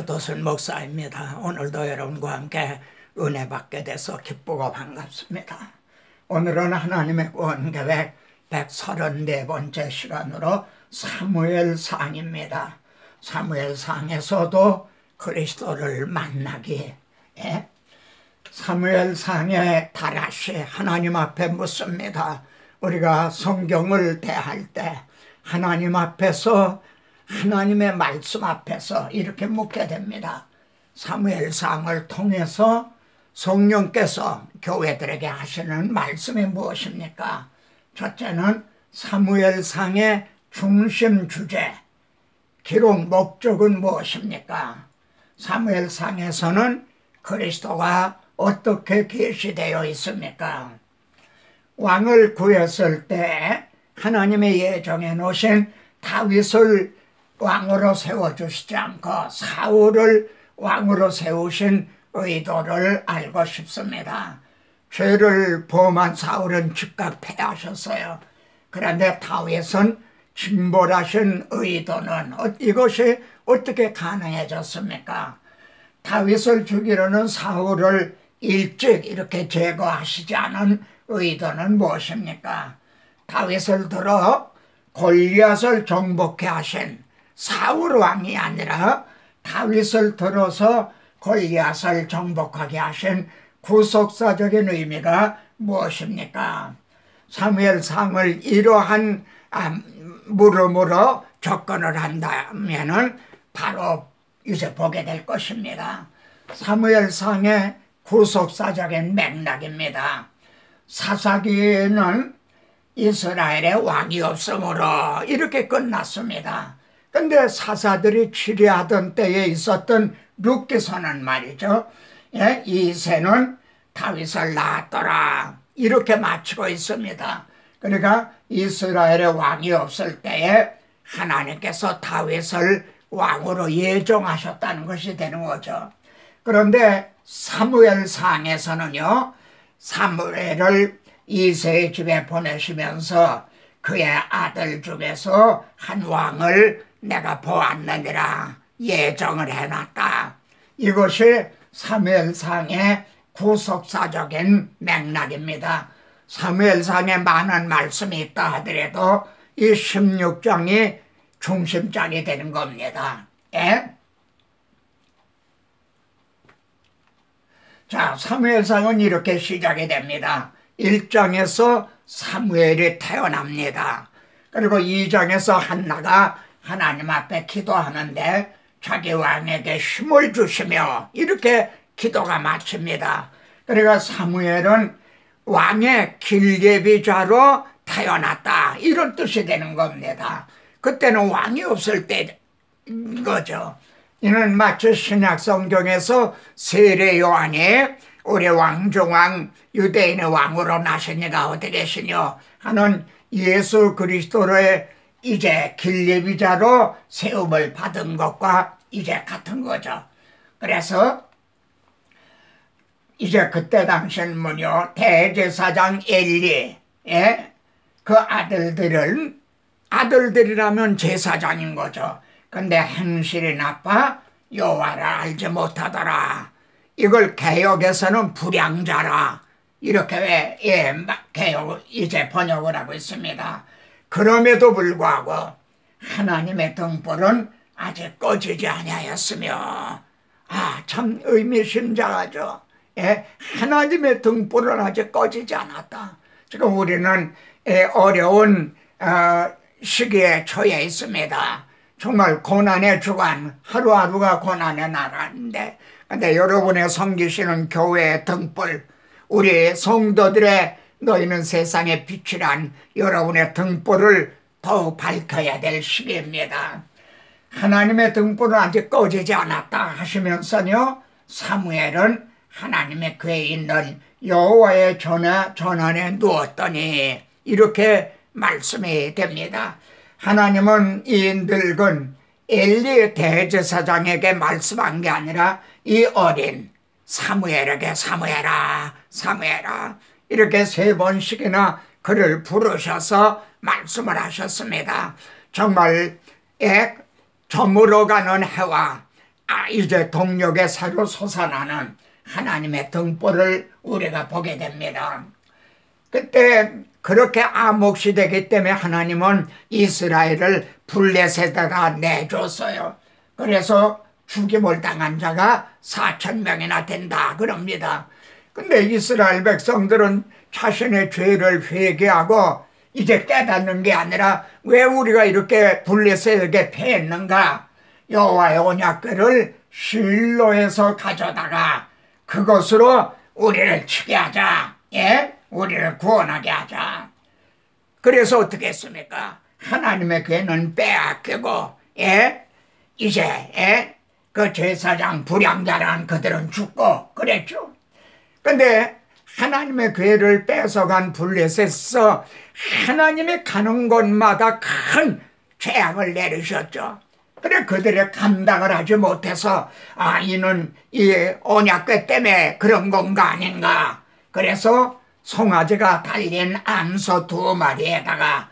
도순 목사입니다. 오늘도 여러분과 함께 은혜 받게 돼서 기쁘고 반갑습니다. 오늘은 하나님의 구원계획 134번째 시간으로 사무엘상입니다. 사무엘상에서도 그리스도를 만나기에 사무엘상의 다라시 하나님 앞에 묻습니다. 우리가 성경을 대할 때 하나님 앞에서 하나님의 말씀 앞에서 이렇게 묻게 됩니다. 사무엘상을 통해서 성령께서 교회들에게 하시는 말씀이 무엇입니까? 첫째는 사무엘상의 중심 주제, 기록 목적은 무엇입니까? 사무엘상에서는 그리스도가 어떻게 계시되어 있습니까? 왕을 구했을 때 하나님의 예정해 놓으신 다윗을 왕으로 세워주시지 않고 사울을 왕으로 세우신 의도를 알고 싶습니다. 죄를 범한 사울은 즉각 패하셨어요. 그런데 다윗은 진볼하신 의도는 이것이 어떻게 가능해졌습니까? 다윗을 죽이려는 사울을 일찍 이렇게 제거하시지 않은 의도는 무엇입니까? 다윗을 들어 골리앗을 정복해 하신 사울 왕이 아니라 다윗을 들어서 골리앗을 정복하게 하신 구속사적인 의미가 무엇입니까? 사무엘상을 이러한 물음으로 접근을 한다면은 바로 이제 보게 될 것입니다. 사무엘상의 구속사적인 맥락입니다. 사사기에는 이스라엘의 왕이 없으므로 이렇게 끝났습니다. 근데 사사들이 치리하던 때에 있었던 룻기서는 말이죠. 이새는 다윗을 낳았더라. 이렇게 마치고 있습니다. 그러니까 이스라엘의 왕이 없을 때에 하나님께서 다윗을 왕으로 예정하셨다는 것이 되는 거죠. 그런데 사무엘상에서는요, 사무엘을 이새의 집에 보내시면서 그의 아들 중에서 한 왕을 내가 보았느니라 예정을 해놨다. 이것이 사무엘상의 구속사적인 맥락입니다. 사무엘상에 많은 말씀이 있다 하더라도 이 16장이 중심장이 되는 겁니다. 자, 사무엘상은 이렇게 시작이 됩니다. 1장에서 사무엘이 태어납니다. 그리고 2장에서 한나가 하나님 앞에 기도하는데 자기 왕에게 힘을 주시며 이렇게 기도가 마칩니다. 그러니까 사무엘은 왕의 길예비자로 태어났다 이런 뜻이 되는 겁니다. 그때는 왕이 없을 때인 거죠. 이는 마치 신약 성경에서 세례 요한이 우리 왕중왕 유대인의 왕으로 나신 이가 어디 계시뇨 하는 예수 그리스도의 이제 길예비자로 세움을 받은 것과 이제 같은 거죠. 그래서 이제 그때 당시는 뭐요, 대제사장 엘리 그 아들들이라면 제사장인 거죠. 근데 행실이 나빠 여호와를 알지 못하더라. 이걸 개역에서는 불량자라 이렇게 개역 이제 번역을 하고 있습니다. 그럼에도 불구하고 하나님의 등불은 아직 꺼지지 아니하였으며 참 의미심장하죠. 하나님의 등불은 아직 꺼지지 않았다. 지금 우리는 어려운 시기에 처해 있습니다. 정말 고난의 주간, 하루하루가 고난의 나라인데, 근데 여러분의 섬기시는 교회의 등불, 우리 성도들의 너희는 세상의 빛이란 여러분의 등불을 더욱 밝혀야 될 시기입니다. 하나님의 등불은 아직 꺼지지 않았다 하시면서요, 사무엘은 하나님의 궤에 있는 여호와의 전안에 누웠더니 이렇게 말씀이 됩니다. 하나님은 이 늙은 엘리 대제사장에게 말씀한 게 아니라 이 어린 사무엘에게 사무엘아 사무엘아 이렇게 3번씩이나 그를 부르셔서 말씀을 하셨습니다. 정말 저물어가는 해와 이제 동력의 새로 솟아나는 하나님의 등불을 우리가 보게 됩니다. 그때 그렇게 암흑시 되기 때문에 하나님은 이스라엘을 블레셋에다 내줬어요. 그래서 죽임을 당한 자가 4,000명이나 된다 그럽니다. 근데 이스라엘 백성들은 자신의 죄를 회개하고 이제 깨닫는 게 아니라 왜 우리가 이렇게 블레셋에게 패했는가? 여호와의 언약궤를 실로에서 가져다가 그것으로 우리를 치게 하자. 예? 우리를 구원하게 하자. 그래서 어떻게 했습니까? 하나님의 궤는 빼앗기고, 예? 이제, 예? 그 제사장 불량자란 그들은 죽고 그랬죠. 근데 하나님의 궤를 뺏어간 블레셋에서 하나님이 가는 곳마다 큰 재앙을 내리셨죠. 그래 그들의 감당을 하지 못해서 이는 이 언약궤 때문에 그런 건가 아닌가. 그래서 송아지가 달린 암소 2마리에다가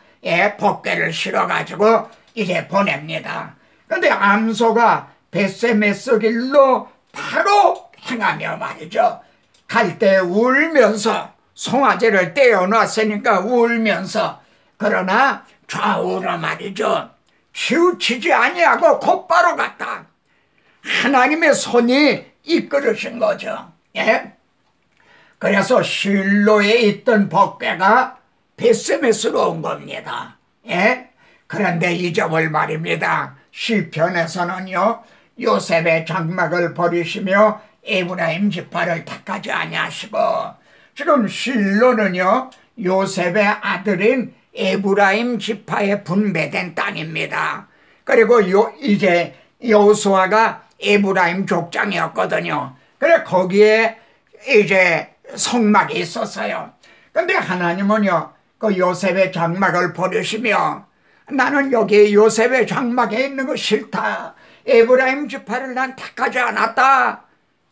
법궤를 실어가지고 이제 보냅니다. 근데 암소가 벳세메스 길로 바로 행하며 말이죠. 갈 때 울면서 송아지를 떼어놨으니까 울면서, 그러나 좌우로 말이죠. 치우치지 아니하고 곧바로 갔다. 하나님의 손이 이끌으신 거죠. 예? 그래서 실로에 있던 법궤가 벳세메스로 온 겁니다. 예? 그런데 이 점을 말입니다. 시편에서는요, 요셉의 장막을 버리시며 에브라임 지파를 택하지 아니하시고, 지금 실로는요 요셉의 아들인 에브라임 지파에 분배된 땅입니다. 그리고 이제 여호수아가 에브라임 족장이었거든요. 그래 거기에 이제 성막이 있었어요. 근데 하나님은요 그 요셉의 장막을 버리시며, 나는 여기 요셉의 장막에 있는 거 싫다. 에브라임 지파를 난 택하지 않았다.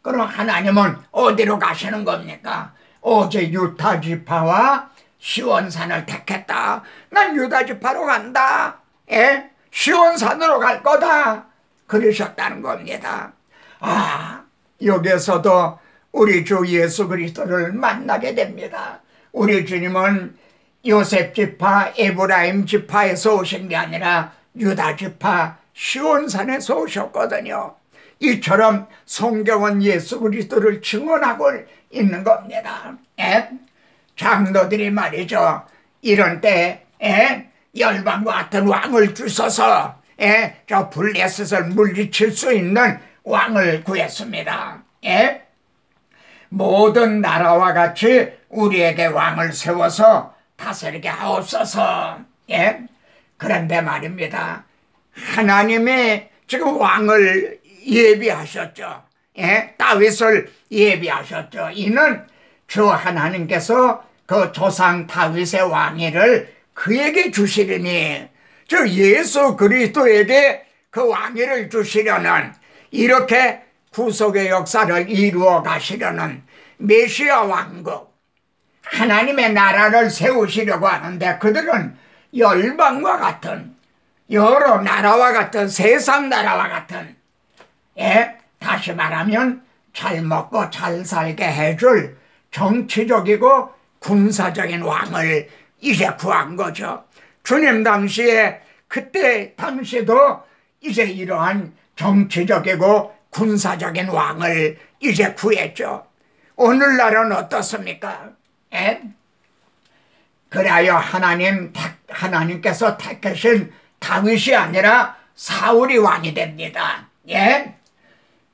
그럼 하나님은 어디로 가시는 겁니까? 어제 유다 지파와 시온산을 택했다. 난 유다 지파로 간다. 예? 시온산으로 갈 거다. 그러셨다는 겁니다. 여기에서도 우리 주 예수 그리스도를 만나게 됩니다. 우리 주님은 요셉 지파, 에브라임 지파에서 오신 게 아니라 유다 지파, 시온산에서 오셨거든요. 이처럼 성경은 예수 그리스도를 증언하고 있는 겁니다. 예? 장로들이 말이죠. 이런 때 열방과 같은 왕을 주셔서 저 블레셋을 물리칠 수 있는 왕을 구했습니다. 예? 모든 나라와 같이 우리에게 왕을 세워서 다스리게 하옵소서. 예? 그런데 말입니다. 하나님이 지금 왕을 예비하셨죠. 예? 다윗을 예비하셨죠. 이는 주 하나님께서 그 조상 다윗의 왕위를 그에게 주시리니, 즉 예수 그리스도에게 그 왕위를 주시려는, 이렇게 구속의 역사를 이루어 가시려는 메시아 왕국, 하나님의 나라를 세우시려고 하는데, 그들은 열방과 같은, 여러 나라와 같은, 세상 나라와 같은, 다시 말하면 잘 먹고 잘 살게 해줄 정치적이고 군사적인 왕을 이제 구한 거죠. 주님 당시에, 그때 당시도 이제 이러한 정치적이고 군사적인 왕을 이제 구했죠. 오늘날은 어떻습니까? 그래야 하나님께서 택하신 다윗이 아니라 사울이 왕이 됩니다. 예?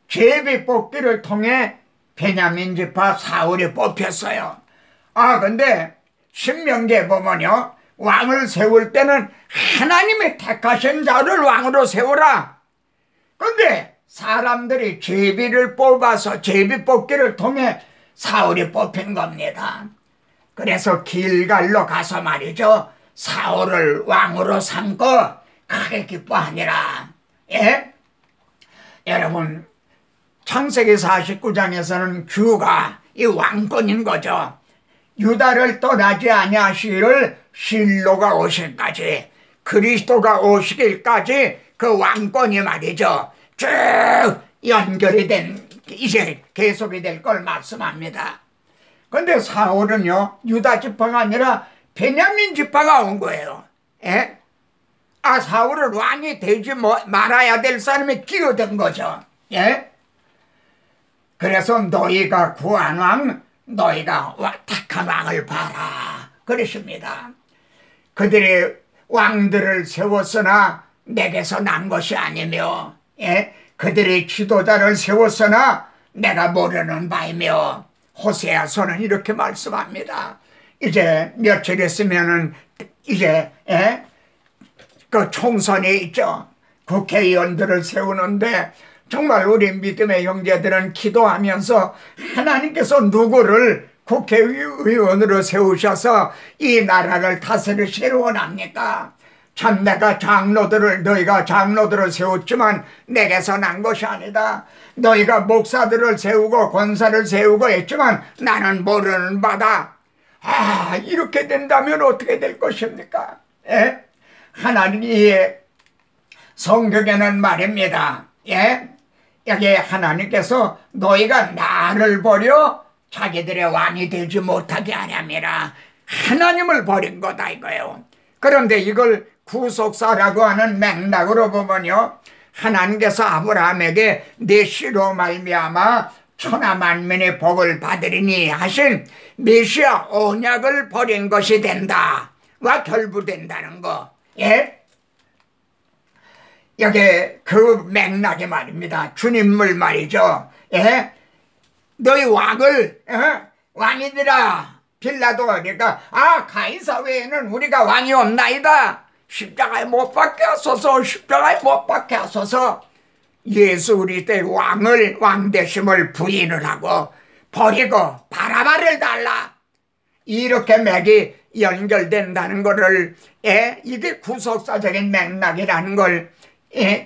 제비 뽑기를 통해 베냐민 지파 사울이 뽑혔어요. 근데 신명기에 보면요, 왕을 세울 때는 하나님이 택하신 자를 왕으로 세우라. 근데 사람들이 제비를 뽑아서 제비 뽑기를 통해 사울이 뽑힌 겁니다. 그래서 길갈로 가서 말이죠, 사울을 왕으로 삼고 크게 기뻐하니라. 예? 여러분, 창세기 49장에서는 규가 이 왕권인 거죠. 유다를 떠나지 아니하시기를 실로가 오실까지, 그리스도가 오시길까지 그 왕권이 말이죠, 쭉 연결이 된 이제 계속이 될 걸 말씀합니다. 그런데 사울은요 유다 지파가 아니라 베냐민 지파가 온 거예요. 예? 사울은 왕이 되지 말아야 될 사람이 끼어든 거죠. 예? 그래서 너희가 구한 왕, 너희가 택한 왕을 봐라 그러십니다. 그들이 왕들을 세웠으나 내게서 난 것이 아니며, 예? 그들이 지도자를 세웠으나 내가 모르는 바이며, 호세아서는 이렇게 말씀합니다. 이제 며칠 있으면은 이제 그 총선이 있죠. 국회의원들을 세우는데 정말 우리 믿음의 형제들은 기도하면서 하나님께서 누구를 국회의원으로 세우셔서 이 나라를 다스리시기를 원합니까? 참 내가 너희가 장로들을 세웠지만 내게서 난 것이 아니다. 너희가 목사들을 세우고 권사를 세우고 했지만 나는 모르는 바다. 이렇게 된다면 어떻게 될 것입니까? 하나님이 성경에는 말입니다. 여기 하나님께서 너희가 나를 버려 자기들의 왕이 되지 못하게 하려니라. 하나님을 버린 거다 이거예요. 그런데 이걸 구속사라고 하는 맥락으로 보면요, 하나님께서 아브라함에게 내 씨로 말미암아 천하 만민의 복을 받으리니 하신 메시아 언약을 버린 것이 된다와 결부된다는 거. 여기 그 맥락이 말입니다. 주님을 말이죠. 너희 왕이더라. 빌라도가 그러니까 가이사 외에는 우리가 왕이 없나이다. 십자가에 못 박게 하소서. 십자가에 못 박게 하소서. 예수 그리스도의 왕 되심을 부인을 하고 버리고 바라바를 달라. 이렇게 맥이 연결된다는 것을 이게 구속사적인 맥락이라는 걸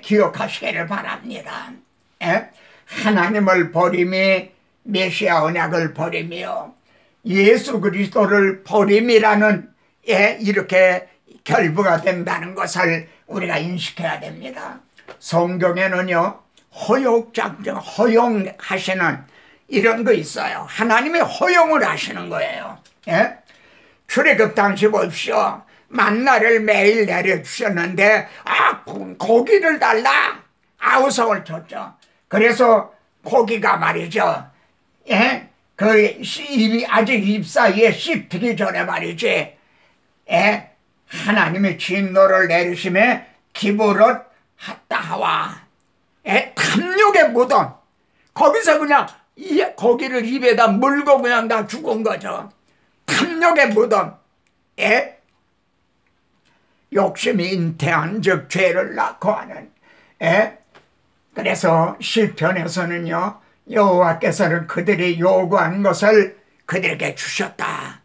기억하시기를 바랍니다. 하나님을 버림이 메시아 언약을 버리며 예수 그리스도를 버림이라는 이렇게 결부가 된다는 것을 우리가 인식해야 됩니다. 성경에는요 허용하시는 이런 거 있어요. 하나님이 허용을 하시는 거예요. 출애굽 당시 보십시오. 만나를 매일 내려주셨는데 고기를 달라 아우성을 쳤죠. 그래서 고기가 말이죠, 그 입이 아직 입 사이에 씹히기 전에 말이지, 하나님의 진노를 내리심에 기브롯 핫다하와 탐욕의 무덤, 거기서 그냥 고기를 입에다 물고 그냥 다 죽은 거죠. 탐욕의 무덤. 욕심이 잉태한 즉 죄를 낳고 하는. 그래서 시편에서는요 여호와께서는 그들이 요구한 것을 그들에게 주셨다.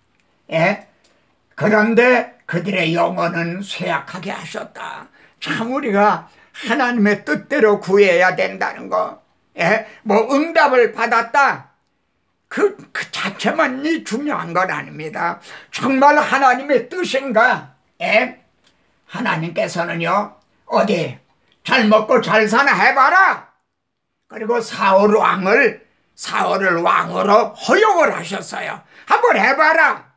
그런데 그들의 영혼은 쇠약하게 하셨다. 참 우리가 하나님의 뜻대로 구해야 된다는 거. 뭐 응답을 받았다, 그 자체만이 중요한 건 아닙니다. 정말 하나님의 뜻인가? 하나님께서는요 어디 잘 먹고 잘 사나 해봐라. 그리고 사울을 왕으로 허용을 하셨어요. 한번 해봐라.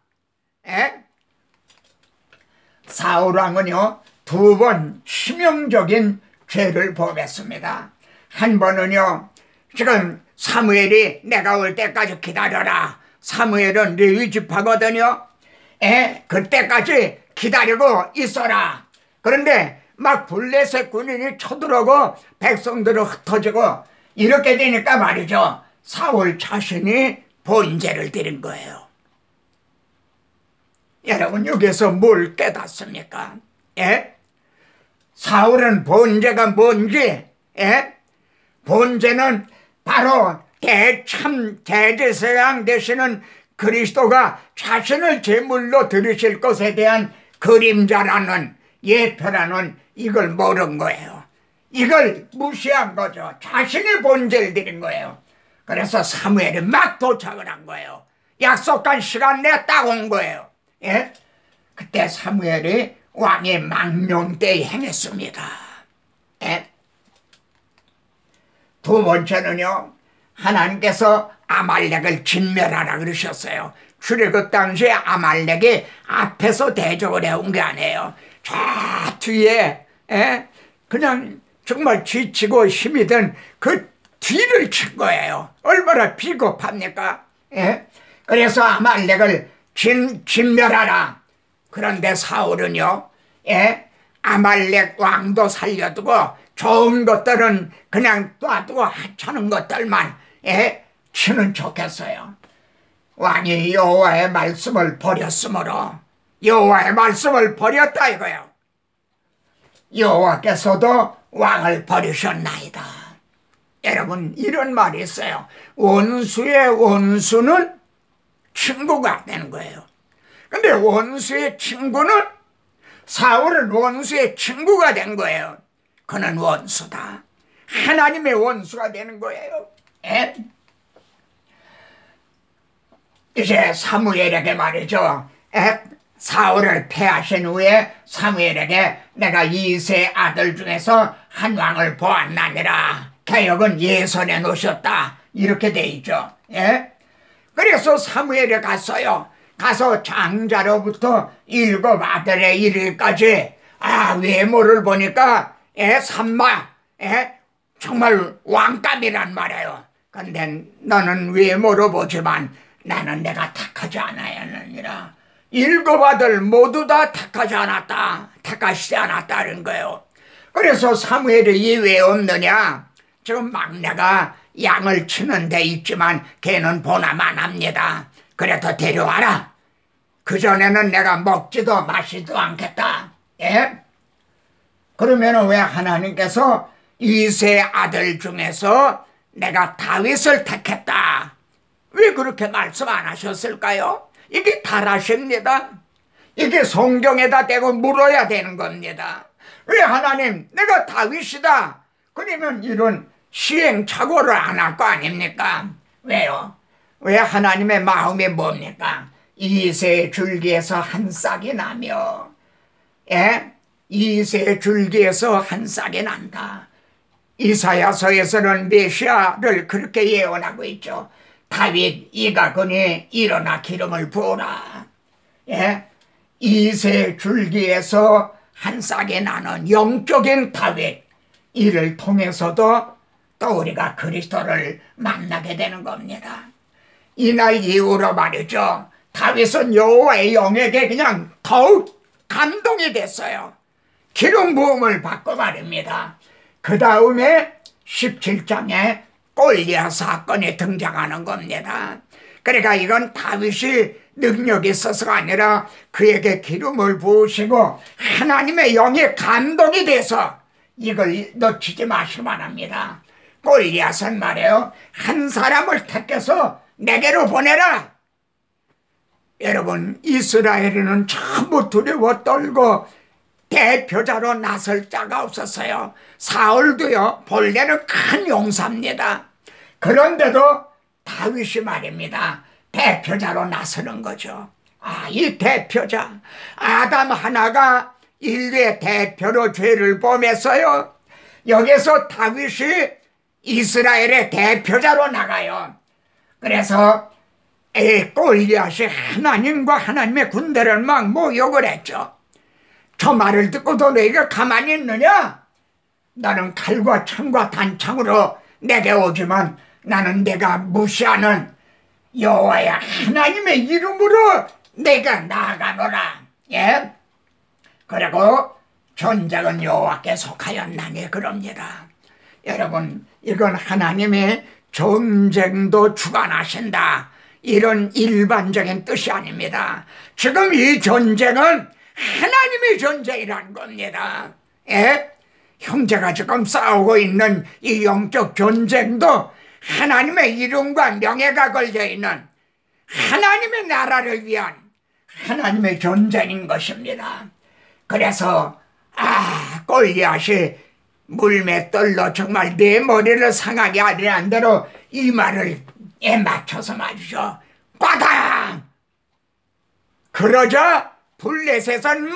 사울 왕은요 두 번 치명적인 죄를 범했습니다. 한 번은요, 지금 사무엘이 내가 올 때까지 기다려라. 사무엘은 레위 지파거든요. 그때까지 기다리고 있어라. 그런데 막 블레셋 군인이 쳐들어오고 백성들은 흩어지고 이렇게 되니까 말이죠, 사울 자신이 번제를 드린 거예요. 여러분 여기서 뭘 깨닫습니까? 사울은 번제가 뭔지, 번제는 바로 대제사장 되시는 그리스도가 자신을 제물로 드리실 것에 대한 그림자라는, 예표라는 이걸 모른 거예요. 이걸 무시한 거죠. 자신이 번제를 드린 거예요. 그래서 사무엘이 막 도착을 한 거예요. 약속한 시간 내에 딱 온 거예요. 그때 사무엘이 왕의 망명 때에 행했습니다. 두 번째는요, 하나님께서 아말렉을 진멸하라 그러셨어요. 출애굽 당시에 아말렉이 앞에서 대적을 해온 게 아니에요. 저 뒤에 그냥 정말 지치고 힘이 든 그 뒤를 친 거예요. 얼마나 비겁합니까? 그래서 아말렉을 진멸하라. 그런데 사울은요, 아말렉 왕도 살려두고 좋은 것들은 그냥 놔두고 하찮은 것들만 치는 척했어요. 왕이 여호와의 말씀을 버렸으므로 여호와의 말씀을 버렸다 이거예요. 여호와께서도 왕을 버리셨나이다. 여러분, 이런 말이 있어요. 원수의 원수는 친구가 되는 거예요. 근데 원수의 친구는, 사울은 원수의 친구가 된 거예요. 그는 원수다. 하나님의 원수가 되는 거예요. 이제 사무엘에게 말이죠. 사울을 패하신 후에 사무엘에게 내가 이세 아들 중에서 한 왕을 보았나니라. 개역은 예선해 놓으셨다. 이렇게 돼 있죠. 그래서 사무엘에 갔어요. 가서 장자로부터 7 아들의 이르기까지 외모를 보니까 삼마 정말 왕감이란 말이에요. 근데 너는 외모로 보지만 나는 내가 택하지 않았느니라. 7 아들 모두 다 택하지 않았다. 택하시지 않았다는 거예요. 그래서 사무엘이 이 왜 없느냐? 지금 막내가 양을 치는 데 있지만 걔는 보나만 합니다. 그래도 데려와라. 그전에는 내가 먹지도 마시지도 않겠다. 그러면 왜 하나님께서 이세 아들 중에서 내가 다윗을 택했다. 왜 그렇게 말씀 안 하셨을까요? 이게 다라십니다. 이게 성경에다 대고 물어야 되는 겁니다. 왜 하나님 내가 다윗이다. 그러면 이런 시행착오를 안 할 거 아닙니까? 왜요? 왜 하나님의 마음이 뭡니까? 이세 줄기에서 한 싹이 나며 이세 줄기에서 한 싹이 난다. 이사야서에서는 메시아를 그렇게 예언하고 있죠. 다윗 이가거니 일어나 기름을 부어라. 이세 줄기에서 한 싹이 나는 영적인 다윗, 이를 통해서도 또 우리가 그리스도를 만나게 되는 겁니다. 이날 이후로 말이죠, 다윗은 여호와의 영에게 그냥 더욱 감동이 됐어요. 기름 부음을 받고 말입니다. 그 다음에 17장에 골리앗 사건이 등장하는 겁니다. 그러니까 이건 다윗이 능력이 있어서가 아니라 그에게 기름을 부으시고 하나님의 영이 감동이 돼서 이걸 놓치지 마시기만 합니다. 골리앗은 말이에요, 한 사람을 택해서 내게로 보내라. 여러분, 이스라엘에는 전부 두려워 떨고 대표자로 나설 자가 없었어요. 사울도요, 본래는 큰 용사입니다. 그런데도 다윗이 말입니다, 대표자로 나서는 거죠. 이 대표자, 아담 하나가 인류의 대표로 죄를 범했어요. 여기서 다윗이 이스라엘의 대표자로 나가요. 그래서 골리앗이 하나님과 하나님의 군대를 막 모욕을 했죠. 저 말을 듣고도 너희가 가만히 있느냐? 나는 칼과 창과 단창으로 내게 오지만 나는 내가 무시하는 여호와의 하나님의 이름으로 내가 나아가노라. 그리고 전쟁은 여호와께 속하였나니 그럽니다. 여러분, 이건 하나님의 전쟁도 주관하신다, 이런 일반적인 뜻이 아닙니다. 지금 이 전쟁은 하나님의 전쟁이라는 겁니다. 형제가 지금 싸우고 있는 이 영적 전쟁도 하나님의 이름과 명예가 걸려있는 하나님의 나라를 위한 하나님의 전쟁인 것입니다. 그래서 골리앗이 물맷돌로 정말 내 머리를 상하게 하리란 대로 이 말을 맞춰서 말이죠, 꽈당! 그러자 블레셋은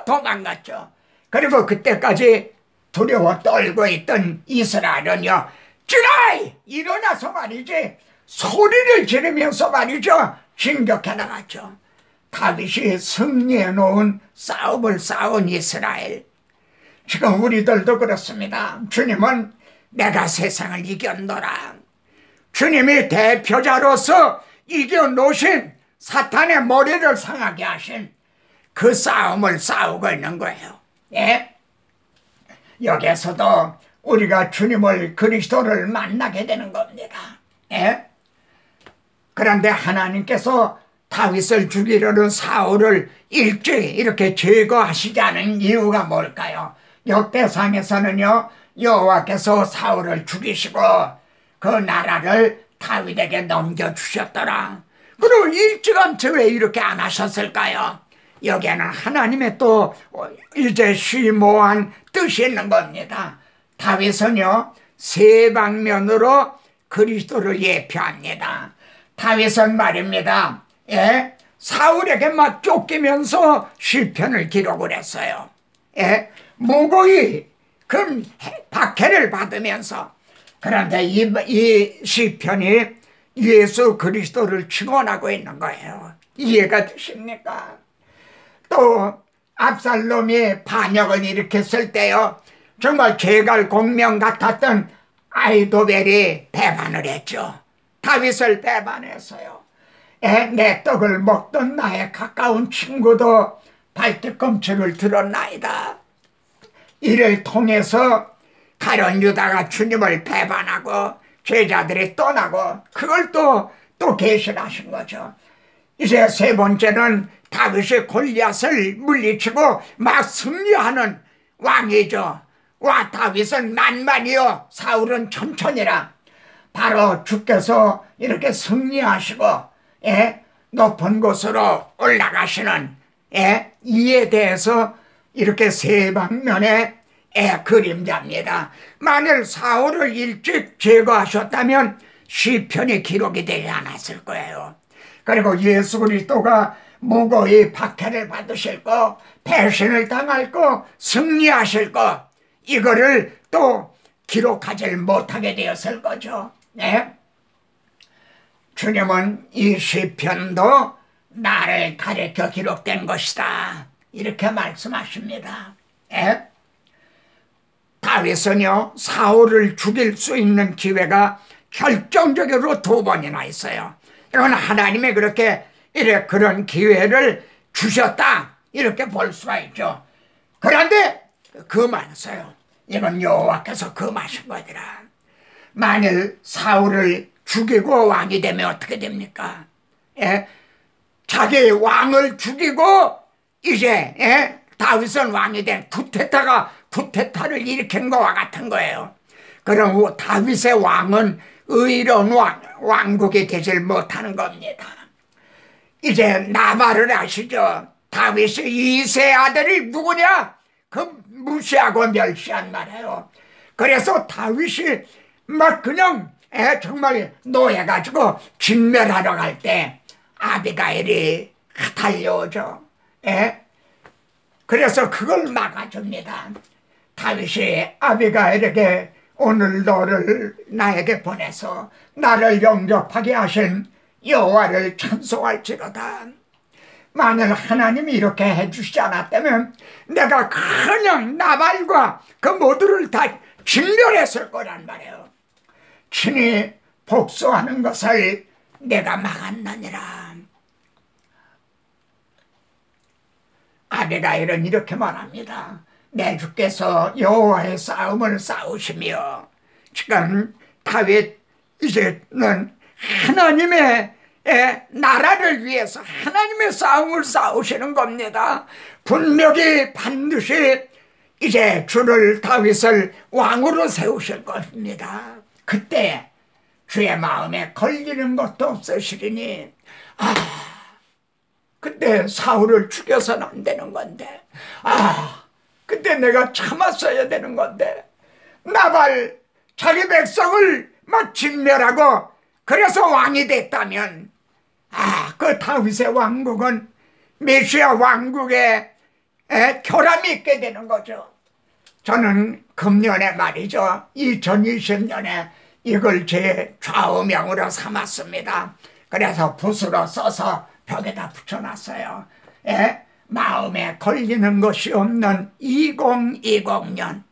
도망갔죠. 그리고 그때까지 두려워 떨고 있던 이스라엘은요, 어찌라 일어나서 말이지 소리를 지르면서 말이죠 진격해 나갔죠. 다윗이 승리해 놓은 싸움을 싸운 이스라엘. 지금 우리들도 그렇습니다. 주님은 내가 세상을 이겼노라. 주님이 대표자로서 이겨놓으신 사탄의 머리를 상하게 하신 그 싸움을 싸우고 있는 거예요. 예? 여기에서도 우리가 주님을 그리스도를 만나게 되는 겁니다. 예? 그런데 하나님께서 다윗을 죽이려는 사울을 일찍 이렇게 제거하시지 않은 이유가 뭘까요? 역대상에서는요 여호와께서 사울을 죽이시고 그 나라를 다윗에게 넘겨주셨더라. 그럼 일찌감치 왜 이렇게 안 하셨을까요? 여기에는 하나님의 또 이제 심오한 뜻이 있는 겁니다. 다윗은요 세 방면으로 그리스도를 예표합니다. 다윗은 말입니다. 예? 사울에게 막 쫓기면서 시편을 기록을 했어요. 예? 무고히 그 박해를 받으면서. 그런데 이 시편이 예수 그리스도를 증언하고 있는 거예요. 이해가 되십니까? 또 압살롬이 반역을 일으켰을 때요 정말 제갈 공명 같았던 아히도벨이 배반을 했죠. 다윗을 배반했어요. 내 떡을 먹던 나의 가까운 친구도 발뒤꿈치를 들었나이다. 이를 통해서 가룟 유다가 주님을 배반하고 제자들이 떠나고 그걸 또 계시하신 거죠. 이제 세 번째는 다윗이 골리앗을 물리치고 막 승리하는 왕이죠. 와 다윗은 만만이요 사울은 천천히라. 바로 주께서 이렇게 승리하시고 높은 곳으로 올라가시는 이에 대해서 이렇게 세 방면의 그림자입니다. 만일 사울을 일찍 제거하셨다면 시편이 기록이 되지 않았을 거예요. 그리고 예수 그리스도가 무고히 박해를 받으실 거, 배신을 당할 거, 승리하실 거, 이거를 또 기록하지 못하게 되었을 거죠. 네? 주님은 이 시편도 나를 가리켜 기록된 것이다 이렇게 말씀하십니다. 네? 다윗은요 사울을 죽일 수 있는 기회가 결정적으로 2번이나 있어요. 이건 하나님이 그렇게 그런 기회를 주셨다 이렇게 볼 수가 있죠. 그런데 금하셨어요. 이건 여호와께서 금하신 거더라. 만일 사울을 죽이고 왕이 되면 어떻게 됩니까? 자기 왕을 죽이고 이제 다윗은 왕이 된 쿠데타를 일으킨 것과 같은 거예요. 그럼 다윗의 왕은 의로운 왕국이 되질 못하는 겁니다. 이제 나발을 아시죠? 다윗의 2세 아들이 누구냐? 그 무시하고 멸시한 말이에요. 그래서 다윗이 막 그냥 정말 노해가지고 진멸하러 갈 때 아비가일이 달려오죠. 그래서 그걸 막아줍니다. 다윗이 아비가일에게 오늘 너를 나에게 보내서 나를 영접하게 하신 여호와를 찬송할지로다. 만일 하나님이 이렇게 해주시지 않았다면 내가 그냥 나발과 그 모두를 다 진멸했을 거란 말이에요. 친히 복수하는 것을 내가 막았느니라. 아비가일은 이렇게 말합니다. 내 주께서 여호와의 싸움을 싸우시며 지금 다윗 이제는 하나님의 나라를 위해서 하나님의 싸움을 싸우시는 겁니다. 분명히 반드시 이제 주를 다윗을 왕으로 세우실 것입니다. 그때 주의 마음에 걸리는 것도 없으시리니 그때 사울을 죽여서는 안 되는 건데 그때 내가 참았어야 되는 건데 나발 자기 백성을 막 진멸하고 그래서 왕이 됐다면 그 다윗의 왕국은 메시아 왕국에 결함이 있게 되는 거죠. 저는 금년에 말이죠 2020년에 이걸 제 좌우명으로 삼았습니다. 그래서 붓으로 써서 벽에다 붙여놨어요. 예? 마음에 걸리는 것이 없는 2020년.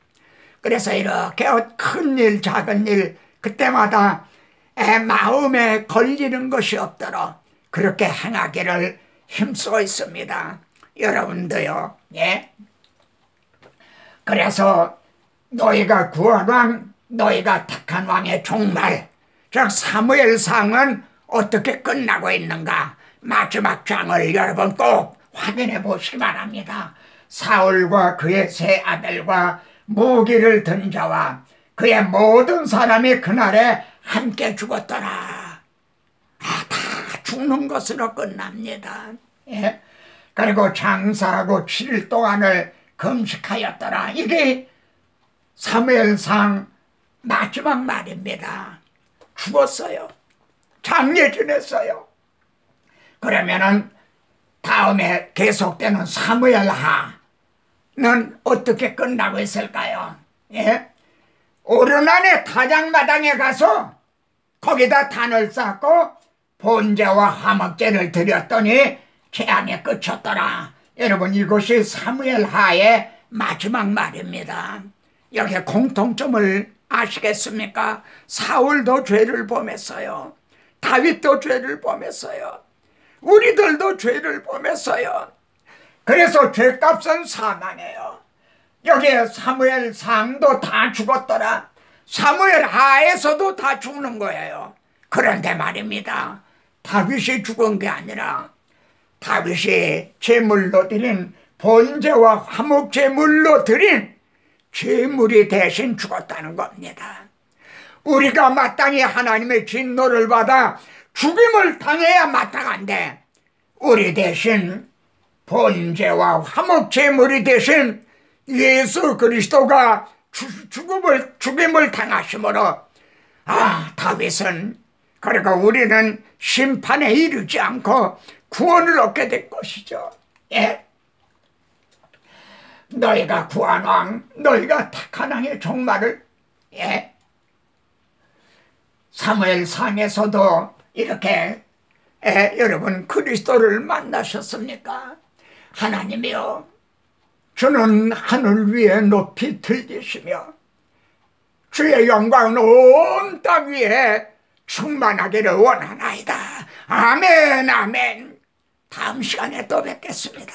그래서 이렇게 큰 일 작은 일 그때마다 마음에 걸리는 것이 없도록 그렇게 행하기를 힘쓰고 있습니다. 여러분도요. 예? 그래서 너희가 구한 왕, 너희가 택한 왕의 종말, 즉 사무엘상은 어떻게 끝나고 있는가, 마지막 장을 여러분 꼭 확인해 보시기 바랍니다. 사울과 그의 세 아들과 무기를 든 자와 그의 모든 사람이 그날에 함께 죽었더라. 다 죽는 것으로 끝납니다. 예? 그리고 장사하고 7일 동안을 금식하였더라. 이게 사무엘상 마지막 말입니다. 죽었어요. 장례 지냈어요. 그러면은 다음에 계속되는 사무엘하는 어떻게 끝나고 있을까요? 예? 오르난의 타작마당에 가서 거기다 단을 쌓고 번제와 화목제를 드렸더니 재앙이 끝쳤더라. 여러분, 이것이 사무엘하의 마지막 말입니다. 여기 공통점을 아시겠습니까? 사울도 죄를 범했어요. 다윗도 죄를 범했어요. 우리들도 죄를 범했어요. 그래서 죄값은 사망이에요. 여기에 사무엘상도 다 죽었더라. 사무엘하에서도 다 죽는 거예요. 그런데 말입니다, 다윗이 죽은 게 아니라 다윗이 제물로 드린 번제와 화목 제물로 드린 제물이 대신 죽었다는 겁니다. 우리가 마땅히 하나님의 진노를 받아 죽임을 당해야 마땅한데 우리 대신 번제와 화목 제물이 대신 예수 그리스도가 죽임을 당하심으로 다윗은, 그리고 우리는 심판에 이르지 않고 구원을 얻게 될 것이죠. 예. 너희가 구한 왕, 너희가 택한 왕의 종말을, 예. 사무엘상에서도 이렇게 여러분 그리스도를 만나셨습니까? 하나님이여, 주는 하늘 위에 높이 들리시며 주의 영광은 온 땅 위에 충만하기를 원하나이다. 아멘, 아멘. 다음 시간에 또 뵙겠습니다.